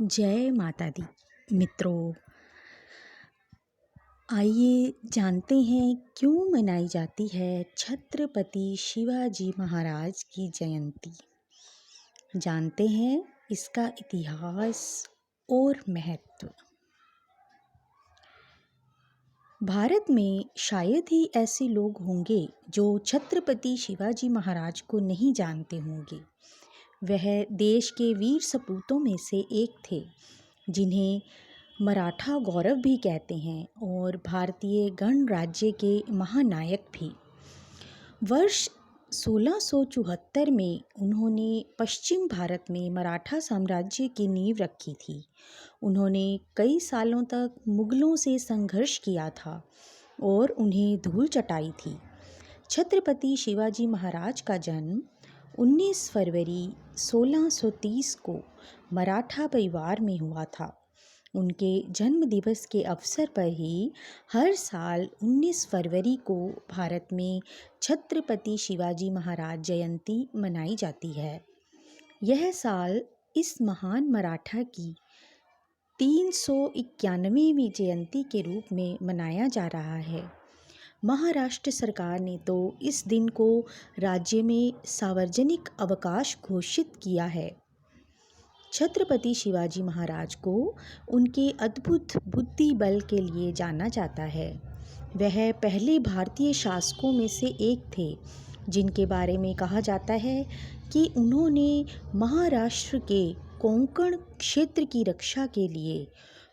जय माता दी। मित्रों, आइए जानते हैं क्यों मनाई जाती है छत्रपति शिवाजी महाराज की जयंती। जानते हैं इसका इतिहास और महत्व। भारत में शायद ही ऐसे लोग होंगे जो छत्रपति शिवाजी महाराज को नहीं जानते होंगे। वह देश के वीर सपूतों में से एक थे, जिन्हें मराठा गौरव भी कहते हैं और भारतीय गणराज्य के महानायक भी। वर्ष 1674 में उन्होंने पश्चिम भारत में मराठा साम्राज्य की नींव रखी थी। उन्होंने कई सालों तक मुगलों से संघर्ष किया था और उन्हें धूल चटाई थी। छत्रपति शिवाजी महाराज का जन्म 19 फरवरी 1630 को मराठा परिवार में हुआ था। उनके जन्म दिवस के अवसर पर ही हर साल 19 फरवरी को भारत में छत्रपति शिवाजी महाराज जयंती मनाई जाती है। यह साल इस महान मराठा की 391वीं जयंती के रूप में मनाया जा रहा है। महाराष्ट्र सरकार ने तो इस दिन को राज्य में सार्वजनिक अवकाश घोषित किया है। छत्रपति शिवाजी महाराज को उनके अद्भुत बुद्धि बल के लिए जाना जाता है। वह पहले भारतीय शासकों में से एक थे जिनके बारे में कहा जाता है कि उन्होंने महाराष्ट्र के कोंकण क्षेत्र की रक्षा के लिए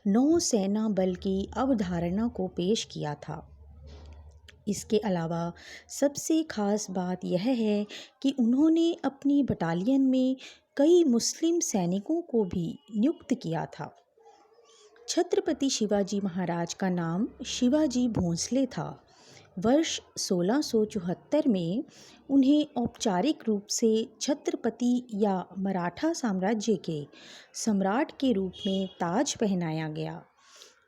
नौसेना बल की अवधारणा को पेश किया था। इसके अलावा सबसे खास बात यह है कि उन्होंने अपनी बटालियन में कई मुस्लिम सैनिकों को भी नियुक्त किया था। छत्रपति शिवाजी महाराज का नाम शिवाजी भोंसले था। वर्ष 1674 में उन्हें औपचारिक रूप से छत्रपति या मराठा साम्राज्य के सम्राट के रूप में ताज पहनाया गया।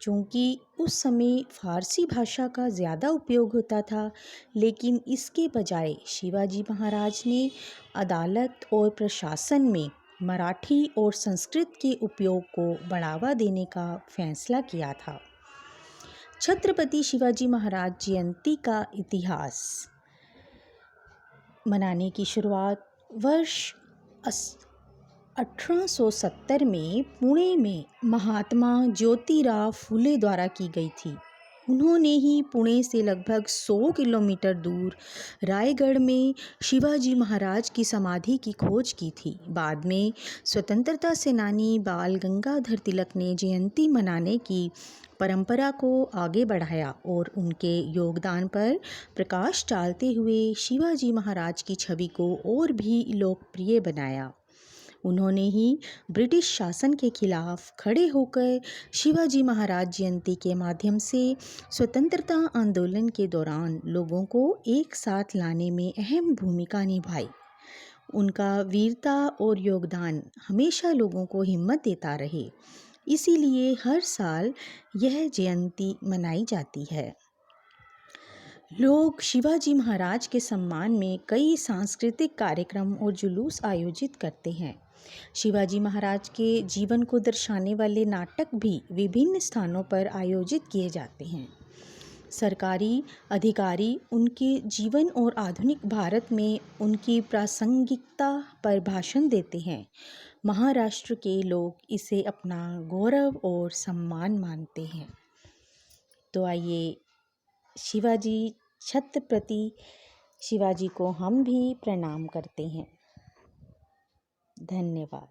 चूँकि उस समय फारसी भाषा का ज़्यादा उपयोग होता था, लेकिन इसके बजाय शिवाजी महाराज ने अदालत और प्रशासन में मराठी और संस्कृत के उपयोग को बढ़ावा देने का फैसला किया था। छत्रपति शिवाजी महाराज जयंती का इतिहास। मनाने की शुरुआत वर्ष 1870 में पुणे में महात्मा ज्योतिराव फुले द्वारा की गई थी। उन्होंने ही पुणे से लगभग 100 किलोमीटर दूर रायगढ़ में शिवाजी महाराज की समाधि की खोज की थी। बाद में स्वतंत्रता सेनानी बाल गंगाधर तिलक ने जयंती मनाने की परंपरा को आगे बढ़ाया और उनके योगदान पर प्रकाश डालते हुए शिवाजी महाराज की छवि को और भी लोकप्रिय बनाया। उन्होंने ही ब्रिटिश शासन के खिलाफ खड़े होकर शिवाजी महाराज जयंती के माध्यम से स्वतंत्रता आंदोलन के दौरान लोगों को एक साथ लाने में अहम भूमिका निभाई। उनका वीरता और योगदान हमेशा लोगों को हिम्मत देता रहे। इसीलिए हर साल यह जयंती मनाई जाती है। लोग शिवाजी महाराज के सम्मान में कई सांस्कृतिक कार्यक्रम और जुलूस आयोजित करते हैं। शिवाजी महाराज के जीवन को दर्शाने वाले नाटक भी विभिन्न स्थानों पर आयोजित किए जाते हैं। सरकारी अधिकारी उनके जीवन और आधुनिक भारत में उनकी प्रासंगिकता पर भाषण देते हैं। महाराष्ट्र के लोग इसे अपना गौरव और सम्मान मानते हैं। तो आइए छत्रपति शिवाजी को हम भी प्रणाम करते हैं। धन्यवाद।